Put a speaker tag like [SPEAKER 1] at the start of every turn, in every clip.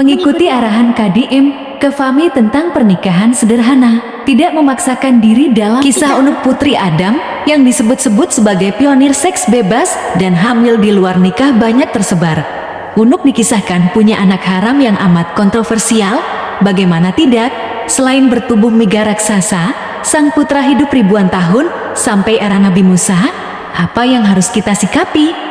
[SPEAKER 1] Mengikuti arahan KDM ke Fahmi tentang pernikahan sederhana, tidak memaksakan diri dalam kisah unik Putri Adam yang disebut-sebut sebagai pionir seks bebas dan hamil di luar nikah banyak tersebar. Unuk dikisahkan punya anak haram yang amat kontroversial. Bagaimana tidak, selain bertubuh mega raksasa, sang putra hidup ribuan tahun sampai era Nabi Musa. Apa yang harus kita sikapi?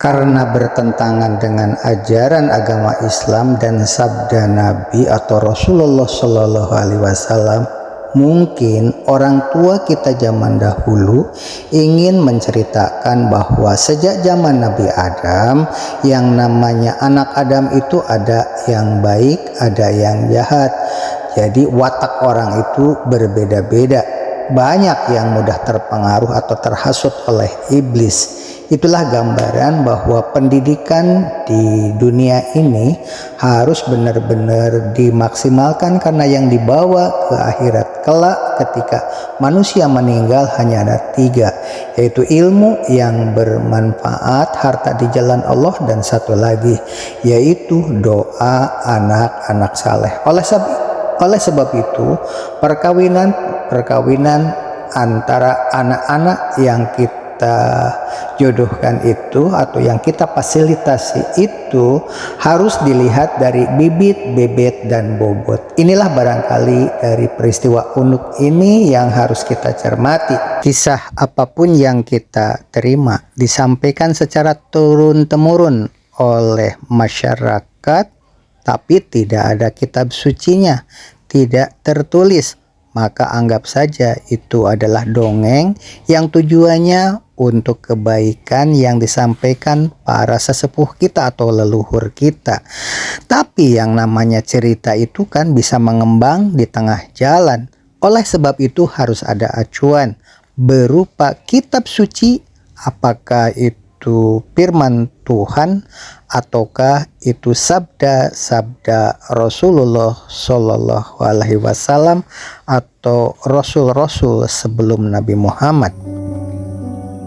[SPEAKER 2] Karena bertentangan dengan ajaran agama Islam dan sabda Nabi atau Rasulullah Shallallahu Alaihi Wasallam, mungkin orang tua kita zaman dahulu ingin menceritakan bahwa sejak zaman Nabi Adam, yang namanya anak Adam itu ada yang baik, ada yang jahat. Jadi watak orang itu berbeda-beda. Banyak yang mudah terpengaruh atau terhasut oleh iblis. Itulah gambaran bahwa pendidikan di dunia ini harus benar-benar dimaksimalkan, karena yang dibawa ke akhirat kelak ketika manusia meninggal hanya ada 3, yaitu ilmu yang bermanfaat, harta di jalan Allah, dan satu lagi yaitu doa anak-anak saleh. Oleh sebab itu perkawinan antara anak-anak yang kita jodohkan itu atau yang kita fasilitasi itu harus dilihat dari bibit, bebet, dan bobot. Inilah barangkali dari peristiwa unik ini yang harus kita cermati. Kisah apapun yang kita terima disampaikan secara turun-temurun oleh masyarakat, tapi tidak ada kitab sucinya, tidak tertulis, maka anggap saja itu adalah dongeng yang tujuannya untuk kebaikan yang disampaikan para sesepuh kita atau leluhur kita. Tapi yang namanya cerita itu kan bisa mengembang di tengah jalan. Oleh sebab itu harus ada acuan berupa kitab suci, apakah itu firman Tuhan ataukah itu sabda-sabda Rasulullah Shallallahu Alaihi Wasallam atau rasul-rasul sebelum Nabi Muhammad.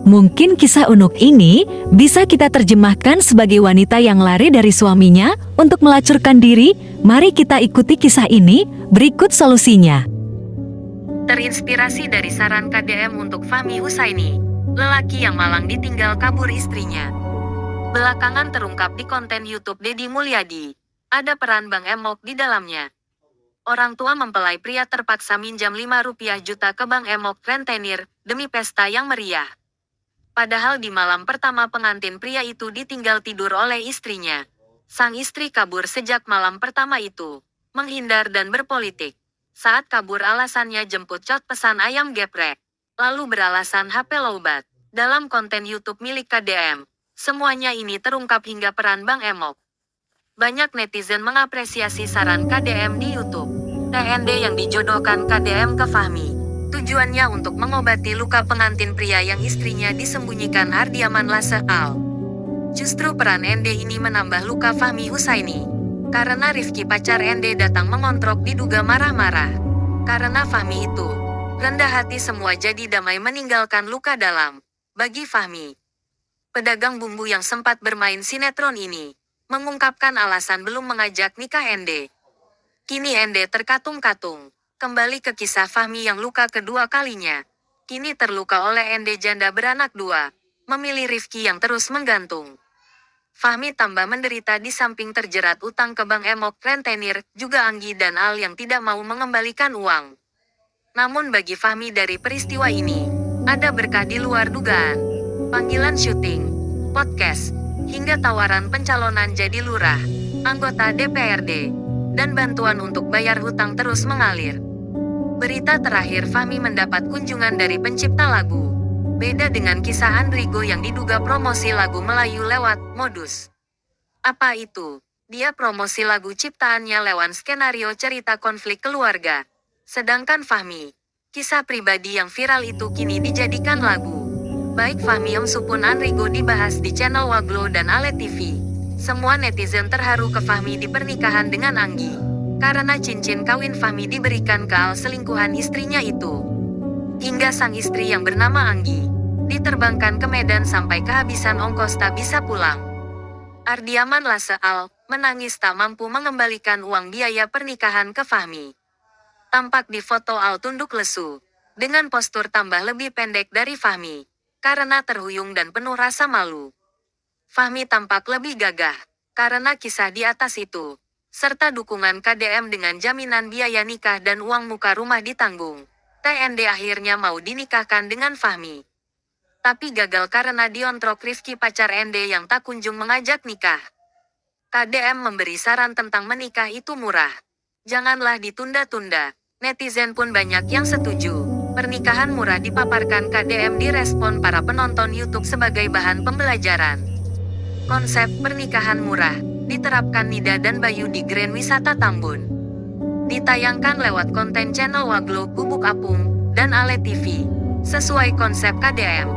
[SPEAKER 1] Mungkin kisah unik ini bisa kita terjemahkan sebagai wanita yang lari dari suaminya untuk melacurkan diri. Mari kita ikuti kisah ini, berikut solusinya. Terinspirasi dari saran KDM untuk Fahmi Husaini, lelaki yang malang ditinggal kabur istrinya. Belakangan terungkap di konten YouTube Deddy Mulyadi, ada peran Bang Emok di dalamnya. Orang tua mempelai pria terpaksa minjam 5 rupiah juta ke Bang Emok rentenir demi pesta yang meriah. Padahal di malam pertama pengantin pria itu ditinggal tidur oleh istrinya. Sang istri kabur sejak malam pertama itu, menghindar dan berpolitik. Saat kabur alasannya jemput cot pesan ayam geprek, lalu beralasan HP lowbat. Dalam konten YouTube milik KDM, semuanya ini terungkap hingga peran Bang Emok. Banyak netizen mengapresiasi saran KDM di YouTube. TND yang dijodohkan KDM ke Fahmi, tujuannya untuk mengobati luka pengantin pria yang istrinya disembunyikan Ardiaman Lase Al. Justru peran ND ini menambah luka Fahmi Husaini, karena Rifki pacar ND datang mengontrok diduga marah-marah. Karena Fahmi itu rendah hati, semua jadi damai meninggalkan luka dalam. Bagi Fahmi, pedagang bumbu yang sempat bermain sinetron ini mengungkapkan alasan belum mengajak nikah ND. Kini ND terkatung-katung. Kembali ke kisah Fahmi yang luka kedua kalinya. Kini terluka oleh ND janda beranak 2, memilih Rifki yang terus menggantung. Fahmi tambah menderita di samping terjerat utang ke Bang Emok rentenir, juga Anggi dan Al yang tidak mau mengembalikan uang. Namun bagi Fahmi dari peristiwa ini, ada berkah di luar dugaan. Panggilan syuting, podcast, hingga tawaran pencalonan jadi lurah, anggota DPRD, dan bantuan untuk bayar hutang terus mengalir. Berita terakhir Fahmi mendapat kunjungan dari pencipta lagu. Beda dengan kisah Andrigo yang diduga promosi lagu Melayu lewat modus. Apa itu? Dia promosi lagu ciptaannya lewat skenario cerita konflik keluarga. Sedangkan Fahmi, kisah pribadi yang viral itu kini dijadikan lagu. Baik Fahmi maupun Andrigo dibahas di channel Waglo dan Ale TV. Semua netizen terharu ke Fahmi di pernikahan dengan Anggi, karena cincin kawin Fahmi diberikan ke Al selingkuhan istrinya itu. Hingga sang istri yang bernama Anggi diterbangkan ke Medan sampai kehabisan ongkos tak bisa pulang. Ardiaman Lase Al menangis tak mampu mengembalikan uang biaya pernikahan ke Fahmi. Tampak di foto Al tunduk lesu, dengan postur tambah lebih pendek dari Fahmi, karena terhuyung dan penuh rasa malu. Fahmi tampak lebih gagah, karena kisah di atas itu, serta dukungan KDM dengan jaminan biaya nikah dan uang muka rumah ditanggung. TND akhirnya mau dinikahkan dengan Fahmi. Tapi gagal karena diontrok Rifki pacar ND yang tak kunjung mengajak nikah. KDM memberi saran tentang menikah itu murah. Janganlah ditunda-tunda. Netizen pun banyak yang setuju. Pernikahan murah dipaparkan KDM di respon para penonton YouTube sebagai bahan pembelajaran. Konsep pernikahan murah diterapkan Nida dan Bayu di Grand Wisata Tambun. Ditayangkan lewat konten channel Waglo Gubuk Apung dan Ale TV, sesuai konsep KDM.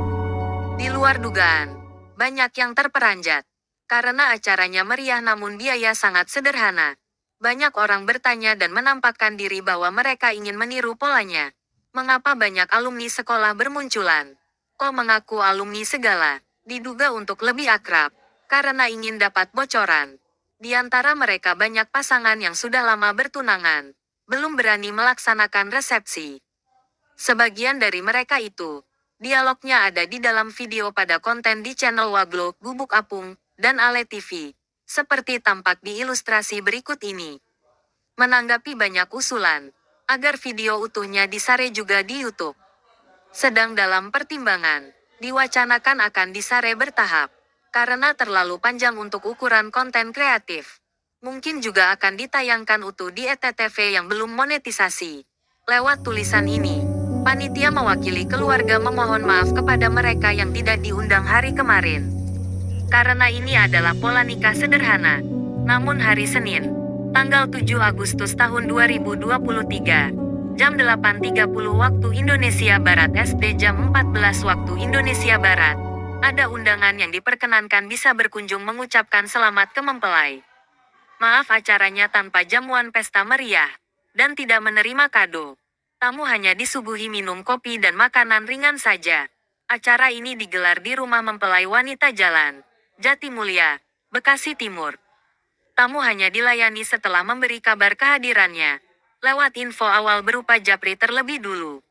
[SPEAKER 1] Di luar dugaan, banyak yang terperanjat. Karena acaranya meriah namun biaya sangat sederhana. Banyak orang bertanya dan menampakkan diri bahwa mereka ingin meniru polanya. Mengapa banyak alumni sekolah bermunculan? Kok mengaku alumni segala? Diduga untuk lebih akrab. Karena ingin dapat bocoran. Di antara mereka banyak pasangan yang sudah lama bertunangan. Belum berani melaksanakan resepsi. Sebagian dari mereka itu, dialognya ada di dalam video pada konten di channel Waglo Gubuk Apung dan Ale TV, seperti tampak di ilustrasi berikut ini. Menanggapi banyak usulan, agar video utuhnya disare juga di YouTube. Sedang dalam pertimbangan, diwacanakan akan disare bertahap, karena terlalu panjang untuk ukuran konten kreatif. Mungkin juga akan ditayangkan utuh di ETTV yang belum monetisasi. Lewat tulisan ini, panitia mewakili keluarga memohon maaf kepada mereka yang tidak diundang hari kemarin. Karena ini adalah pola nikah sederhana. Namun hari Senin, tanggal 7 Agustus tahun 2023, jam 8.30 waktu Indonesia Barat SD jam 14 waktu Indonesia Barat, ada undangan yang diperkenankan bisa berkunjung mengucapkan selamat ke mempelai. Maaf acaranya tanpa jamuan pesta meriah, dan tidak menerima kado. Tamu hanya disuguhi minum kopi dan makanan ringan saja. Acara ini digelar di rumah mempelai wanita Jalan Jatimulya, Bekasi Timur. Tamu hanya dilayani setelah memberi kabar kehadirannya, lewat info awal berupa japri terlebih dulu.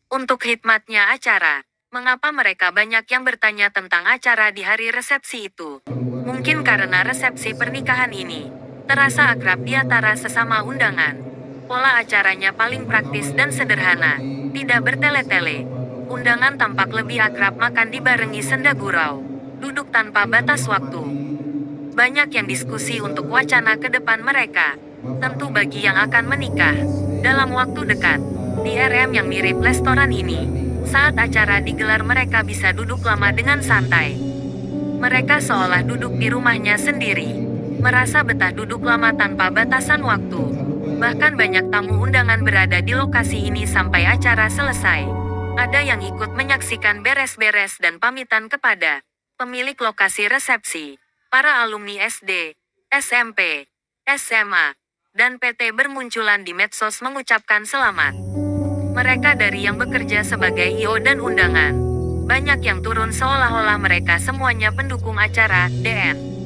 [SPEAKER 1] Untuk hikmatnya acara, mengapa mereka banyak yang bertanya tentang acara di hari resepsi itu? Mungkin karena resepsi pernikahan ini terasa akrab di antara sesama undangan. Pola acaranya paling praktis dan sederhana, tidak bertele-tele. Undangan tampak lebih akrab makan dibarengi senda gurau, duduk tanpa batas waktu. Banyak yang diskusi untuk wacana ke depan mereka. Tentu bagi yang akan menikah dalam waktu dekat, di RM yang mirip restoran ini, saat acara digelar mereka bisa duduk lama dengan santai. Mereka seolah duduk di rumahnya sendiri, merasa betah duduk lama tanpa batasan waktu. Bahkan banyak tamu undangan berada di lokasi ini sampai acara selesai. Ada yang ikut menyaksikan beres-beres dan pamitan kepada pemilik lokasi resepsi, para alumni SD, SMP, SMA, dan PT bermunculan di medsos mengucapkan selamat. Mereka dari yang bekerja sebagai I.O. dan undangan. Banyak yang turun seolah-olah mereka semuanya pendukung acara, DN.